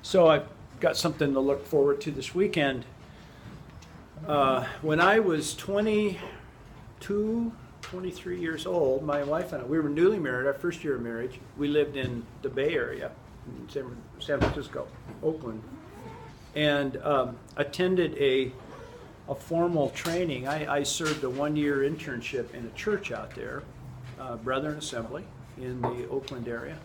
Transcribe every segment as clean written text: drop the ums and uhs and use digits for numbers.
So I've got something to look forward to this weekend. When I was 22, 23 years old, my wife and I, we were newly married, our first year of marriage. We lived in the Bay Area, in San Francisco, Oakland, and attended a formal training. I served a one-year internship in a church out there, Brethren Assembly, in the Oakland area.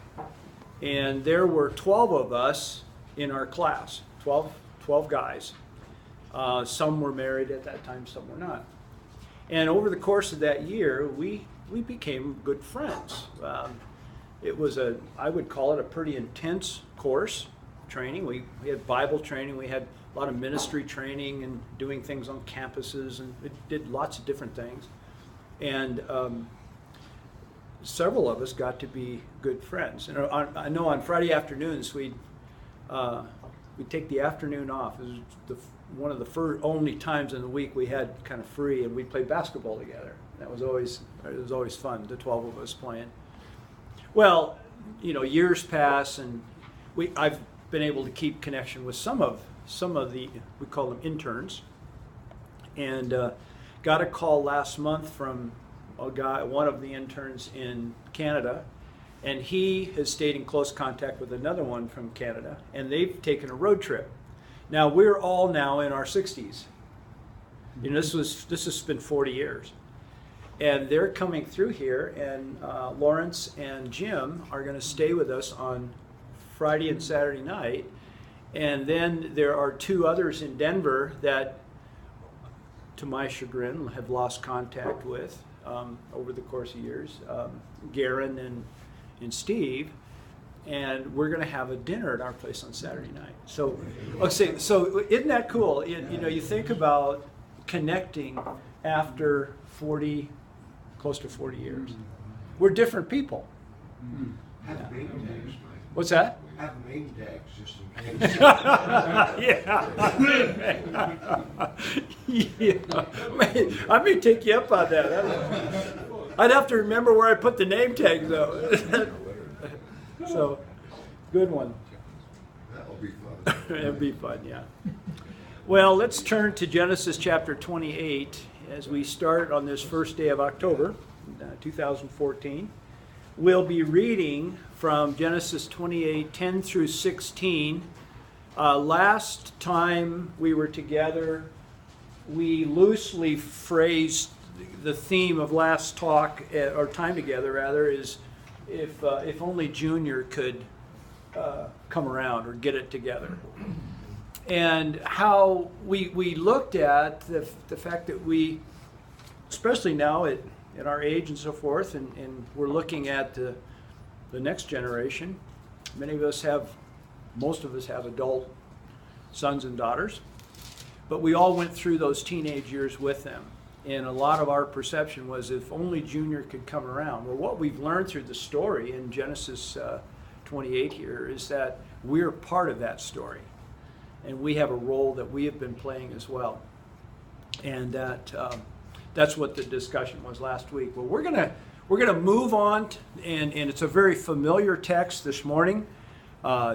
And there were 12 of us in our class, 12 guys. Some were married at that time, some were not. And over the course of that year, we became good friends. It was I would call it a pretty intense course, training. We had Bible training, we had a lot of ministry training and doing things on campuses, and it did lots of different things. And several of us got to be good friends. And I know on Friday afternoons we'd take the afternoon off. It was one of the only times in the week we had kind of free, and we'd play basketball together. It was always fun, the 12 of us playing. Well, years pass, and I've been able to keep connection with some of the, we call them interns, and got a call last month from one of the interns in Canada, and he has stayed in close contact with another one from Canada, and they've taken a road trip. Now we're all now in our 60s. This has been 40 years, and they're coming through here, and Lawrence and Jim are going to stay with us on Friday and Saturday night, and then there are two others in Denver that, to my chagrin, have lost contact with over the course of years, Garen and Steve, and we're going to have a dinner at our place on Saturday night. So isn't that cool? You think about connecting after close to 40 years. We're different people. Have name tags, Mike. What's that? Have name tags just in case. Yeah. I may take you up on that. I'd have to remember where I put the name tags though. So, good one. That'll be fun. It'll be fun, yeah. Well, let's turn to Genesis chapter 28 as we start on this first day of October, 2014. We'll be reading from Genesis 28, 10 through 16. Last time we were together, we loosely phrased the theme of last talk, or time together rather, is if only Junior could come around or get it together. And how we looked at the fact that we, especially now at our age and so forth, and we're looking at the next generation. Most of us have adult sons and daughters, but we all went through those teenage years with them. And a lot of our perception was if only Junior could come around. Well, what we've learned through the story in Genesis 28 here is that we're part of that story. And we have a role that we have been playing as well. And that's what the discussion was last week. Well, we're gonna move on, and it's a very familiar text this morning.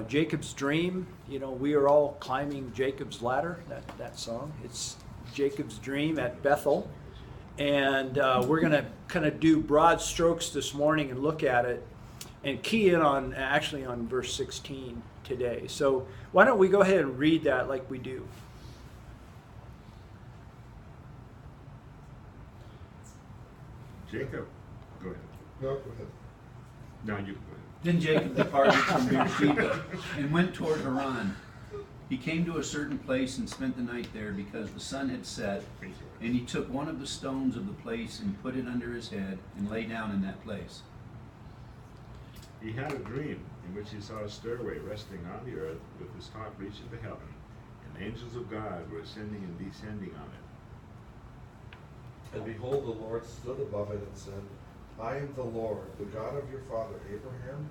Jacob's dream. We are all climbing Jacob's ladder. That song. It's Jacob's dream at Bethel, and we're gonna kind of do broad strokes this morning and look at it, and key in on verse 16 today. So why don't we go ahead and read that like we do? Jacob, go ahead. No, go ahead. No, you go ahead. Then Jacob departed from Beersheba and went toward Haran. He came to a certain place and spent the night there because the sun had set, and he took one of the stones of the place and put it under his head and lay down in that place. He had a dream in which he saw a stairway resting on the earth with its top reaching to heaven, and angels of God were ascending and descending on it. And behold, the Lord stood above it and said, I am the Lord, the God of your father Abraham,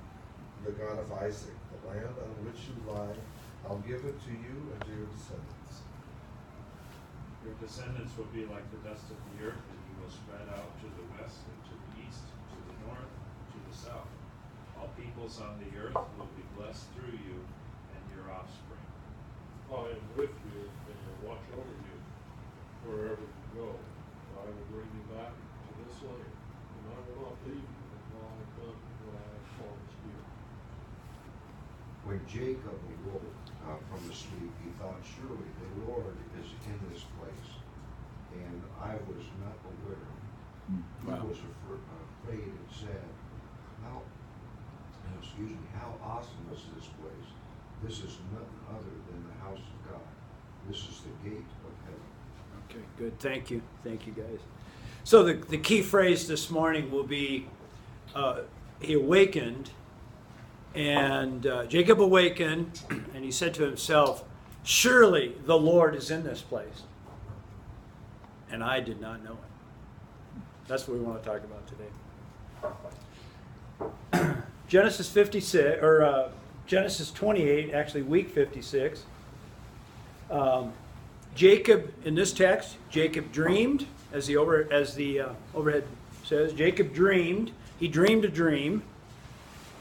the God of Isaac. The land on which you lie, I'll give it to you and to your descendants. Your descendants will be like the dust of the earth, and you will spread out to the west and to the east, to the north, and to the south. All peoples on the earth will be blessed through you and your offspring. when Jacob awoke from the sleep, he thought, surely the Lord is in this place, and I was not aware. Wow. He was afraid and said, how awesome is this place? This is nothing other than the house of God. This is the gate of heaven. Okay, good. Thank you. Thank you, guys. So the key phrase this morning will be, he awakened, and Jacob awakened, and he said to himself, surely the Lord is in this place. And I did not know it. That's what we want to talk about today. Genesis 56, or Genesis 28, actually week 56. Jacob, in this text, Jacob dreamed, as the overhead says. Jacob dreamed. He dreamed a dream.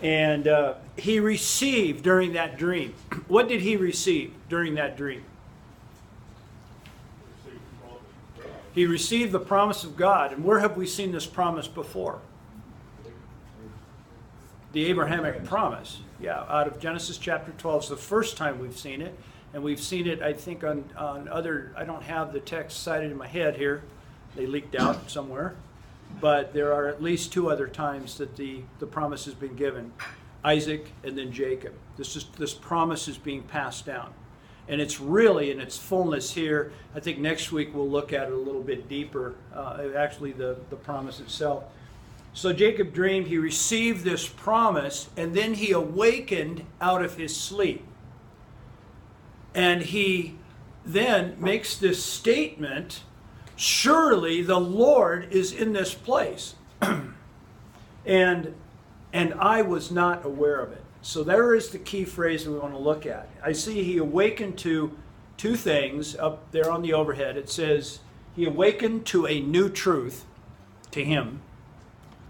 And he received during that dream. What did he receive during that dream? He received the promise of God. And where have we seen this promise before? The Abrahamic promise. Yeah, out of Genesis chapter 12 is the first time we've seen it. And we've seen it, I think, on other, I don't have the text cited in my head here. They leaked out somewhere. But there are at least two other times that the promise has been given. Isaac and then Jacob. This promise is being passed down. And it's really in its fullness here. I think next week we'll look at it a little bit deeper, actually the promise itself. So Jacob dreamed, he received this promise, and then he awakened out of his sleep. And he then makes this statement, surely the Lord is in this place. and I was not aware of it. So there is the key phrase that we want to look at. I see he awakened to two things up there on the overhead. It says he awakened to a new truth to him.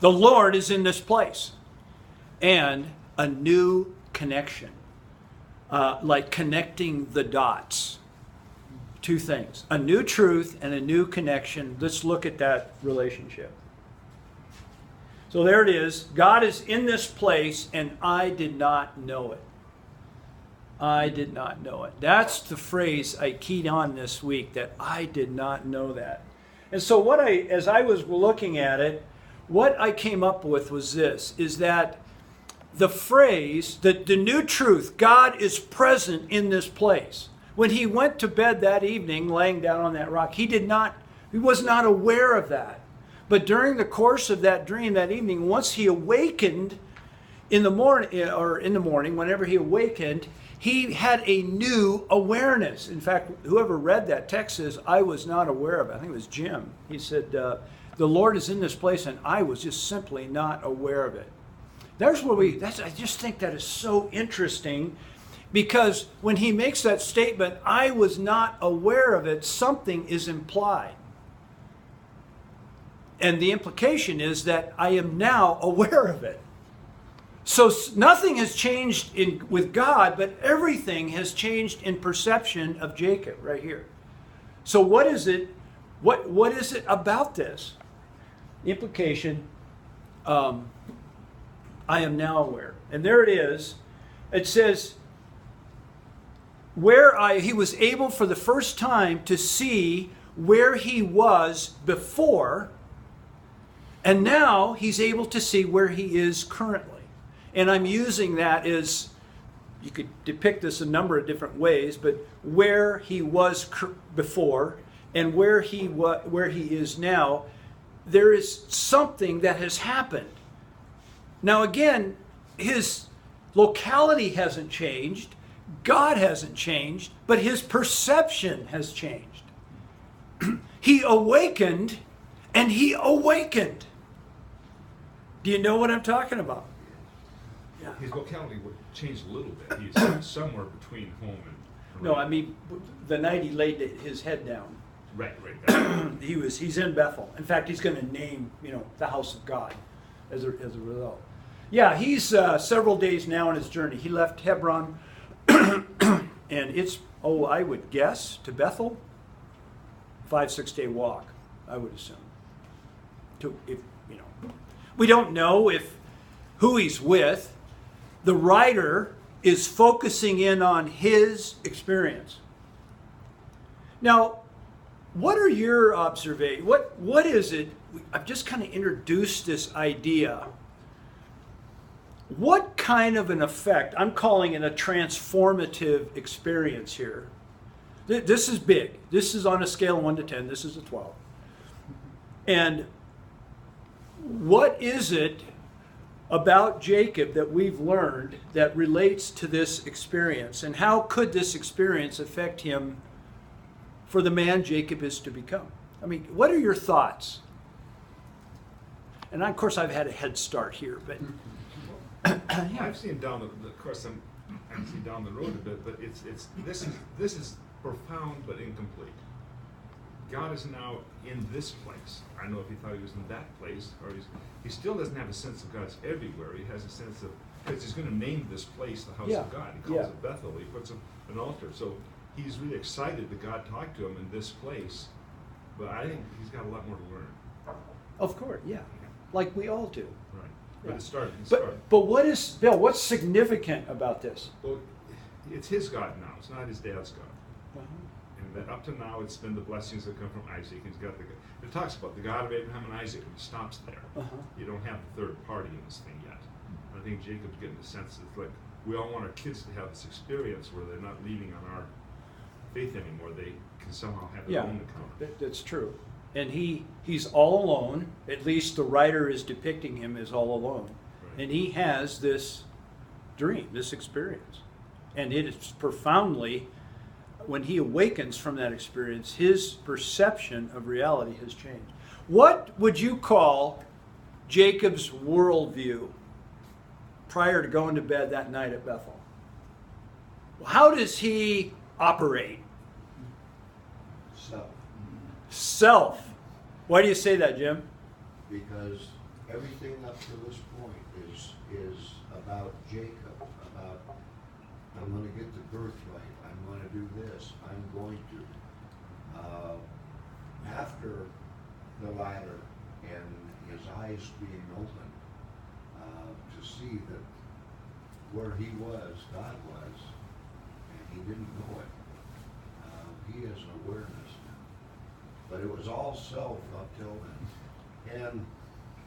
The Lord is in this place. And a new connection. Like connecting the dots. Two things. A new truth and a new connection. Let's look at that relationship. So there it is. God is in this place and I did not know it. I did not know it. That's the phrase I keyed on this week, that I did not know that. And so as I was looking at it, what I came up with was this, is that the phrase, that the new truth, God is present in this place. When he went to bed that evening, laying down on that rock, he was not aware of that. But during the course of that dream that evening, once he awakened in the morning, whenever he awakened, he had a new awareness. In fact, whoever read that text says, I was not aware of it. I think it was Jim. He said, the Lord is in this place and I was just simply not aware of it. I just think that is so interesting, because when he makes that statement, I was not aware of it, something is implied. And the implication is that I am now aware of it. So nothing has changed with God, but everything has changed in perception of Jacob right here. So what is it? What is it about this? Implication, I am now aware. And there it is. It says, he was able for the first time to see where he was before, and now he's able to see where he is currently. And I'm using that as, you could depict this a number of different ways, but where he was before and where he is now, there is something that has happened. Now again, his locality hasn't changed, God hasn't changed, but his perception has changed. He awakened and he awakened. Do you know what I'm talking about? Yeah. His locality would change a little bit. He's somewhere between home and... No, I mean, the night he laid his head down. Right. He's in Bethel. In fact, he's going to name, the house of God as a result. Yeah, he's several days now on his journey. He left Hebron, and it's, I would guess, to Bethel, 5-6 day walk, I would assume. We don't know who he's with. The writer is focusing in on his experience. Now, what are your observations? What is it? I've just kind of introduced this idea. What kind of an effect? I'm calling it a transformative experience here. This is big. This is on a scale of 1 to 10. This is a 12. And what is it about Jacob that we've learned that relates to this experience? And how could this experience affect him for the man Jacob is to become? I mean, what are your thoughts? And of course, I've had a head start here, but I've seen down of course, I've seen down the road a bit, but this is profound but incomplete. God is now in this place. I don't know if he thought he was in that place, or he still doesn't have a sense of God's everywhere. He has a sense of, because he's going to name this place the house of God. He calls it Bethel. He puts an altar. So he's really excited that God talked to him in this place, but I think he's got a lot more to learn. of course, yeah, like we all do. Right. But Yeah. it started. But what is, Bill, what's significant about this? Well, it's his God now. It's not his dad's God. And that up to now, it's been the blessings that come from Isaac. He's got it talks about the God of Abraham and Isaac, and it stops there. You don't have the third party in this thing yet. I think Jacob's getting the sense that, like, we all want our kids to have this experience where they're not leaning on our faith anymore. They can somehow have their own account. That's true. And he's all alone. At least the writer is depicting him as all alone. Right. And he has this dream, this experience. And it is profoundly, when he awakens from that experience, his perception of reality has changed. What would you call Jacob's worldview prior to going to bed that night at Bethel? How does he operate? Self. Why do you say that, Jim? Because everything up to this point is about Jacob, about I'm going to get the birthright, I'm going to do this, I'm going to. After the ladder and his eyes being open to see that where he was, God was, and he didn't know it, he has an awareness now. But it was all self up till then. And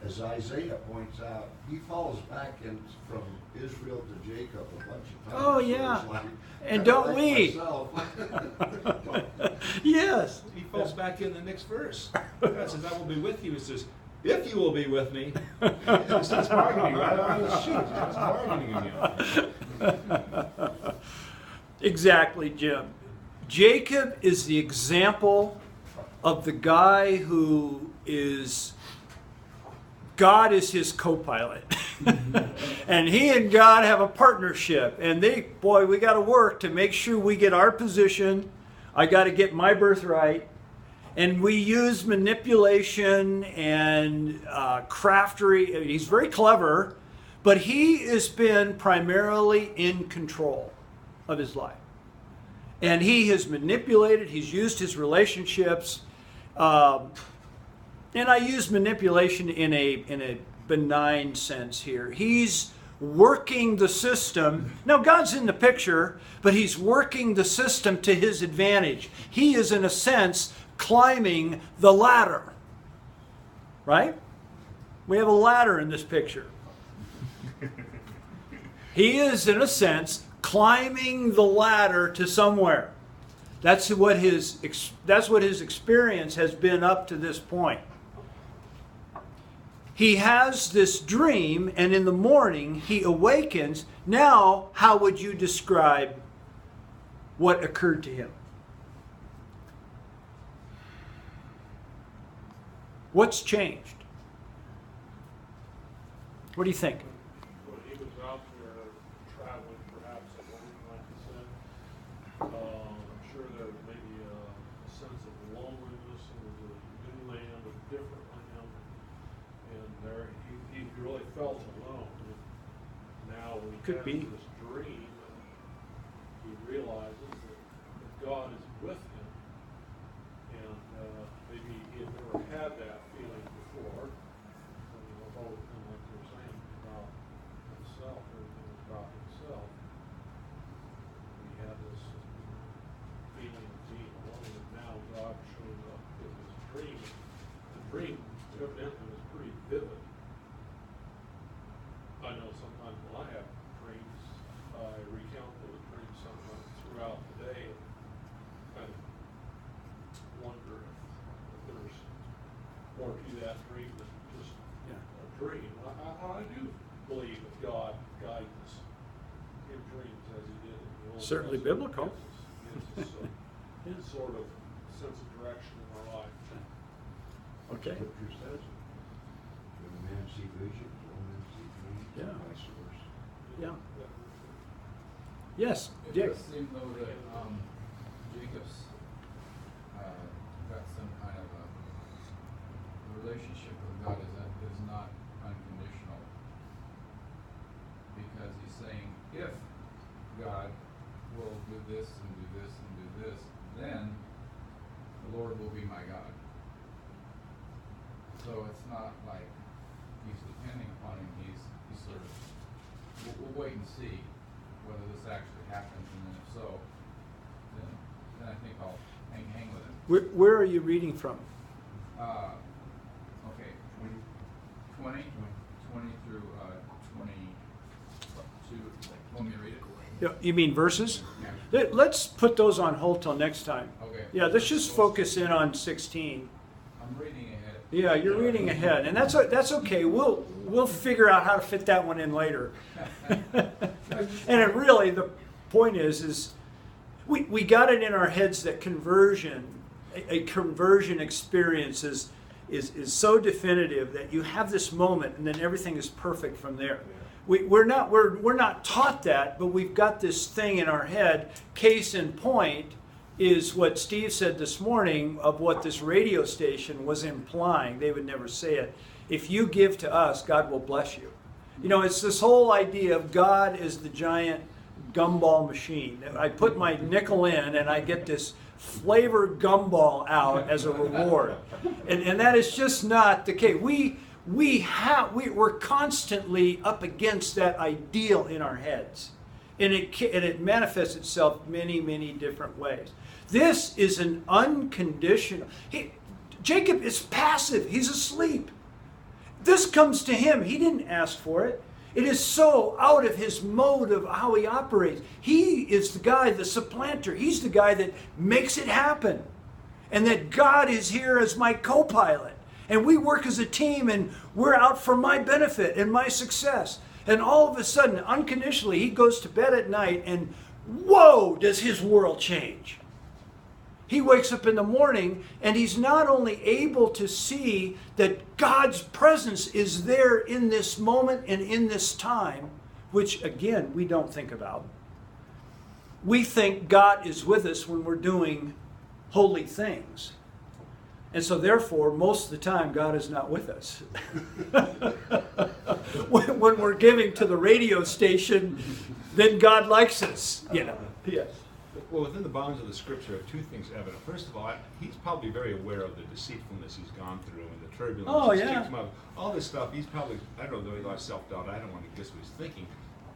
as Isaiah points out, he falls back in from Israel to Jacob a bunch of times. Oh, So yeah. it's like, And I don't like we? myself. Yes. He falls back in the next verse. God says, I will be with you. It says, if you will be with me. It starts bargaining right on his sheet. It starts bargaining again. Exactly, Jim. Jacob is the example of the guy who is, God is his co-pilot. And he and God have a partnership. And we got to work to make sure we get our position. I got to get my birthright. And we use manipulation and craftery. He's very clever, but he has been primarily in control of his life. And he has manipulated, he's used his relationships. And I use manipulation in a benign sense here. He's working the system. Now, God's in the picture, but he's working the system to his advantage. He is, in a sense, climbing the ladder. Right? We have a ladder in this picture. He is, in a sense, climbing the ladder to somewhere. That's what his experience has been up to this point. He has this dream, and in the morning he awakens. Now, how would you describe what occurred to him? What's changed? What do you think? When he was out there traveling, perhaps at one like you said, I'm sure there was maybe a sense of loneliness. It was a new land, a different land, and there he really felt alone. And now when he Could has be. this dream, he realizes that God is with him, and maybe he had never had that feeling before. About, like you were saying, about himself, everything was about himself. Certainly Testament biblical. gives us his sort of sense of direction in our life. Okay. Scripture says, when a man see visions, all men see dreams, Yeah. and vice versa. Yeah. Yes, It Dick. does seem though that Jacob's got some kind of a relationship with God is not unconditional, because he's saying, if God will do this and do this and do this, then the Lord will be my God. So it's not like he's depending upon him. He's sort of, we'll wait and see whether this actually happens, and then if so, then I think I'll hang with him. Where are you reading from? Okay, 20 through 22. Want me to read it? You mean verses? Yeah. Let's put those on hold till next time. Okay. Yeah, let's just focus in on 16. I'm reading ahead. Yeah, you're reading ahead, and that's okay. We'll figure out how to fit that one in later. And it really, the point is we got it in our heads that conversion, a conversion experience is so definitive that you have this moment and then everything is perfect from there. We're not taught that, but we've got this thing in our head. Case in point is what Steve said this morning of what this radio station was implying. They would never say it. If you give to us, God will bless you. You know, it's this whole idea of God is the giant gumball machine. I put my nickel in and I get this flavored gumball out as a reward. And that is just not the case. We're constantly up against that ideal in our heads. And it manifests itself many, many different ways. This is an unconditional. Jacob is passive. He's asleep. This comes to him. He didn't ask for it. It is so out of his mode of how he operates. He is the guy, the supplanter. He's the guy that makes it happen. And that God is here as my co-pilot. And we work as a team and we're out for my benefit and my success. And all of a sudden, unconditionally, he goes to bed at night and whoa, does his world change. He wakes up in the morning and he's not only able to see that God's presence is there in this moment and in this time, which again, we don't think about. We think God is with us when we're doing holy things. And so therefore, most of the time, God is not with us. When we're giving to the radio station, then God likes us, you know. Yes. Well, within the bounds of the scripture are two things evident. First of all, he's probably very aware of the deceitfulness he's gone through and the turbulence. Oh, that's yeah. kicked him out. All this stuff, he's probably, I don't know, a lot of self-doubt. I don't want to guess what he's thinking.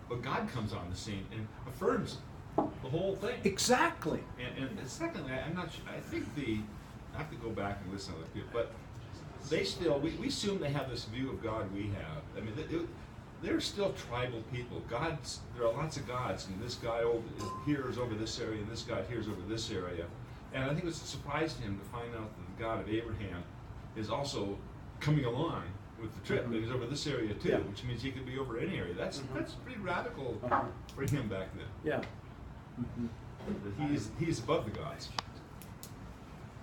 But God comes on the scene and affirms the whole thing. Exactly. And secondly, I'm not sure, I think I have to go back and listen to the people, but they still, we assume they have this view of God we have. I mean, they're still tribal people. There are lots of gods, and this guy here is over this area, and this guy here is over this area. And I think it was a surprise to him to find out that the God of Abraham is also coming along with the trip. That he's over this area too, Yeah. which means he could be over any area. That's pretty radical for him back then. Yeah. That he's above the gods.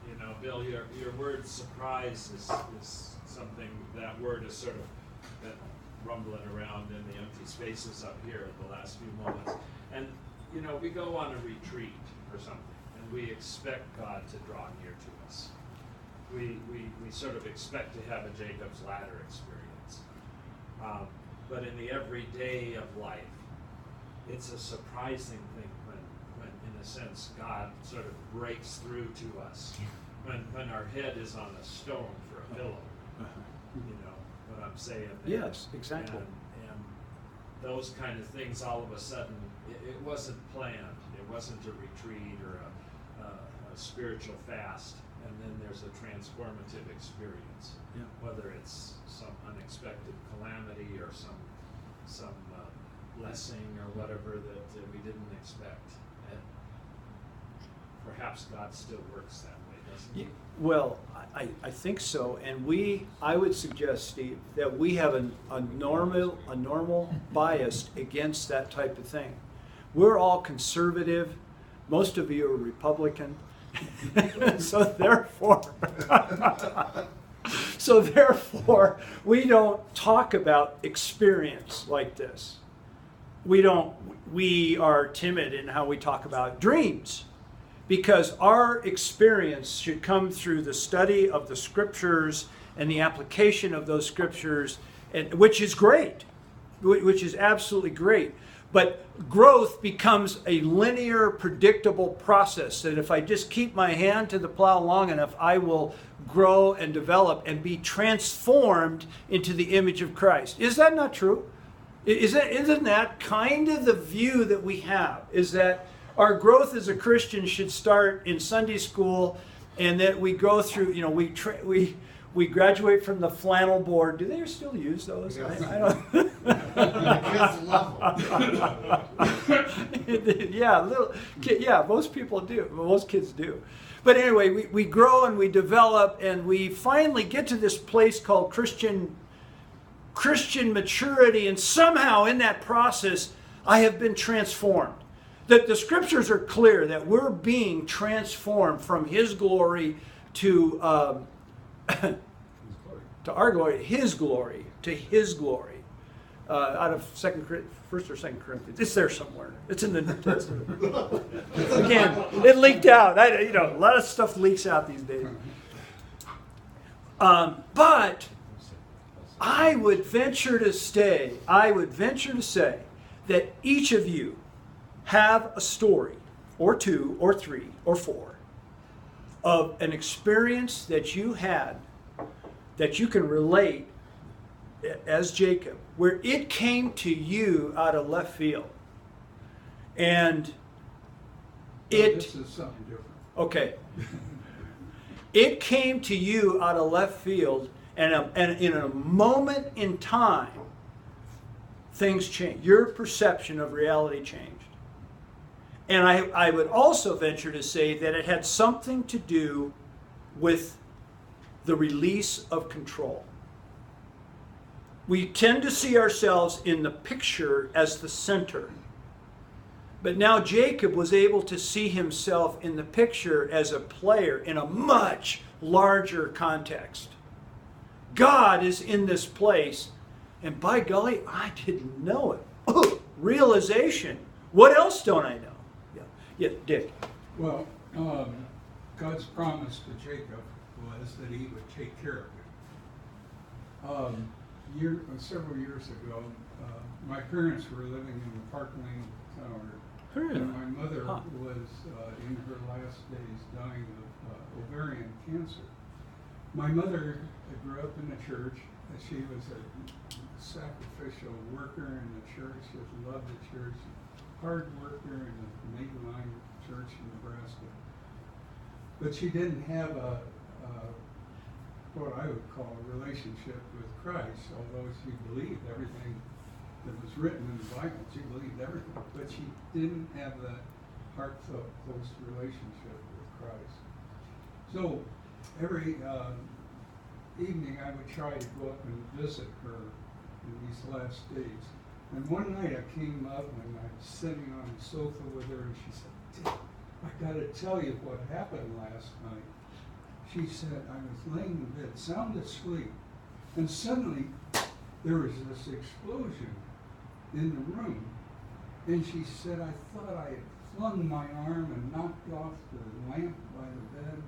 You know, Bill, your word surprise is something, that word is sort of been rumbling around in the empty spaces up here at the last few moments. And, you know, we go on a retreat or something, and we expect God to draw near to us. We sort of expect to have a Jacob's Ladder experience. But in the everyday of life, it's a surprising thing when in a sense, God sort of breaks through to us. When our head is on a stone for a pillow, you know what I'm saying there? Yes, exactly. And those kind of things, all of a sudden, it wasn't planned. It wasn't a retreat or a spiritual fast. And then there's a transformative experience, Yeah. whether it's some unexpected calamity or some blessing or whatever that we didn't expect. And perhaps God still works that way, doesn't he? Well, I think so, and I would suggest, Steve, that we have a normal bias against that type of thing. We're all conservative. Most of you are Republican. So therefore, we don't talk about experience like this. We are timid in how we talk about dreams, because our experience should come through the study of the scriptures and the application of those scriptures, and which is great, which is absolutely great. But growth becomes a linear, predictable process that if I just keep my hand to the plow long enough, I will grow and develop and be transformed into the image of Christ. Is that not true? Isn't that kind of the view that we have? Is that our growth as a Christian should start in Sunday school, and that we go through, we graduate from the flannel board. Do they still use those? Yes. I don't. Kids love Yeah, most people do. Most kids do. But anyway, we grow and we develop, and we finally get to this place called Christian maturity, and somehow in that process, I have been transformed. That the scriptures are clear that we're being transformed from His glory to to our glory, His glory, to His glory. Out of 1st or 2nd Corinthians. It's there somewhere. It's in the New Testament. Again, it leaked out. A lot of stuff leaks out these days. But I would venture to say that each of you have a story, or 2, or 3, or 4, of an experience that you had that you can relate as Jacob, where it came to you out of left field. And this is something different. Okay. It came to you out of left field, and in a moment in time, things changed. Your perception of reality changed. And I would also venture to say that it had something to do with the release of control. We tend to see ourselves in the picture as the center. But now Jacob was able to see himself in the picture as a player in a much larger context. God is in this place, and by golly, I didn't know it. Oh, realization. What else don't I know? Yeah, Dick. Well, God's promise to Jacob was that He would take care of him. Several years ago, my parents were living in the Park Lane Tower, and my mother was in her last days dying of ovarian cancer. My mother grew up in the church. She was a sacrificial worker in the church. She loved the church. Hard worker in the mainline church in Nebraska. But she didn't have what I would call a relationship with Christ, although she believed everything that was written in the Bible. She believed everything, but she didn't have that heartfelt, close relationship with Christ. So every evening I would try to go up and visit her in these last days. And one night I came up and I was sitting on the sofa with her, and she said, "Dick, I got to tell you what happened last night." She said, "I was laying in bed, sound asleep, and suddenly there was this explosion in the room." And she said, "I thought I had flung my arm and knocked off the lamp by the bed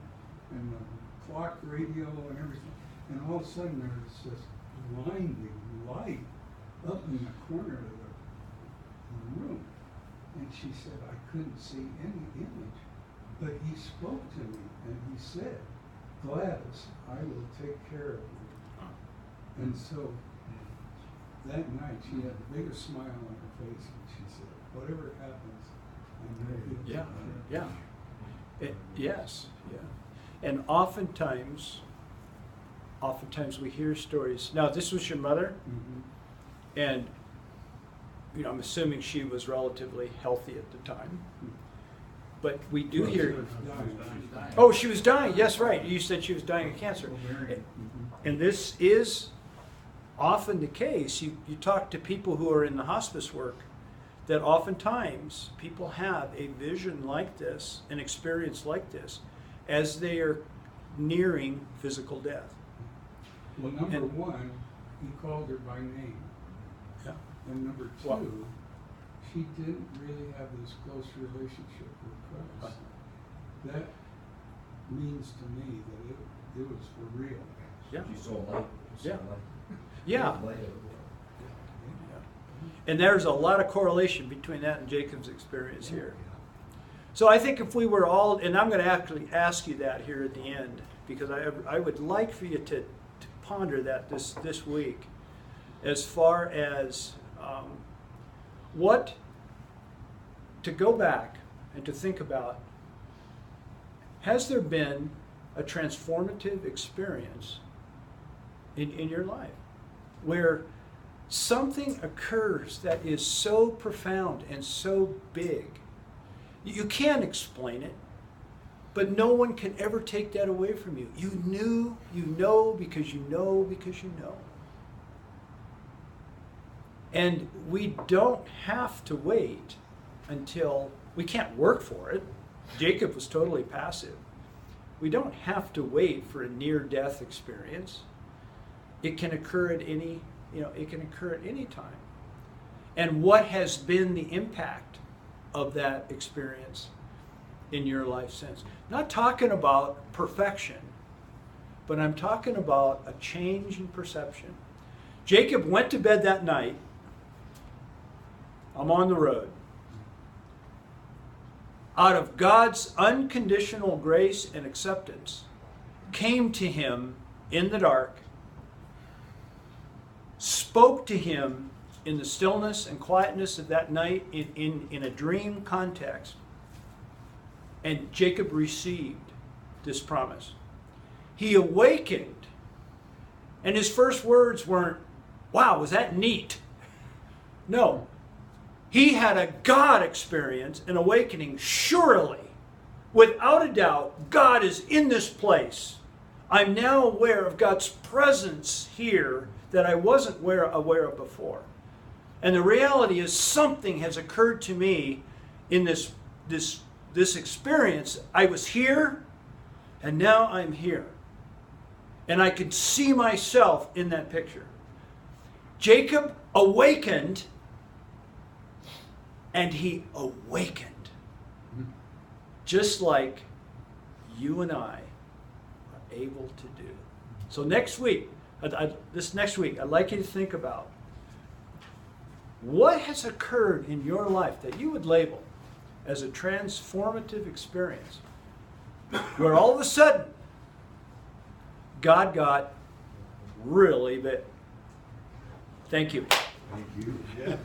and the clock radio and everything. And all of a sudden there was this blinding light up in the corner of the room." And she said, "I couldn't see any image. But He spoke to me and He said, 'Gladys, I will take care of you.'" And so that night she had the biggest smile on her face, and she said, "Whatever happens, I know He'll take care of you." Yes, yeah. And oftentimes we hear stories. Now, this was your mother, and I'm assuming she was relatively healthy at the time. But we do hear. Oh, she was dying. Yes, right. You said she was dying of cancer. And this is often the case. You talk to people who are in the hospice work. that oftentimes people have a vision like this, an experience like this, as they are nearing physical death. Well, number And- one, he called her by name. Yeah. And number two, Well- she didn't really have this close relationship with Christ. That means to me that it was for real. Yeah. You saw light. You saw Yeah. light. Yeah. Light of the world. And there's a lot of correlation between that and Jacob's experience here. So I think if we were all, and I'm going to actually ask you that here at the end, because I would like for you to ponder that this week, as far as what to go back and to think about. Has there been a transformative experience in your life where something occurs that is so profound and so big? You can't explain it, but no one can ever take that away from you. You know because you know because you know. And we don't have to wait until, we can't work for it. Jacob was totally passive. We don't have to wait for a near-death experience. It can occur at any time. And what has been the impact of that experience in your life since? Not talking about perfection, but I'm talking about a change in perception. Jacob went to bed that night. I'm on the road. Out of God's unconditional grace and acceptance, came to him in the dark, spoke to him in the stillness and quietness of that night in a dream context. And Jacob received this promise. He awakened, and his first words weren't, "Wow, was that neat?" No. He had a God experience, an awakening. Surely, without a doubt, God is in this place. I'm now aware of God's presence here that I wasn't aware of before. And the reality is something has occurred to me in this experience. I was here, and now I'm here. And I can see myself in that picture. Jacob awakened, and he awakened. Just like you and I are able to do. So next week, I'd like you to think about what has occurred in your life that you would label as a transformative experience, where all of a sudden God got really big. Thank you. Thank you. Yeah.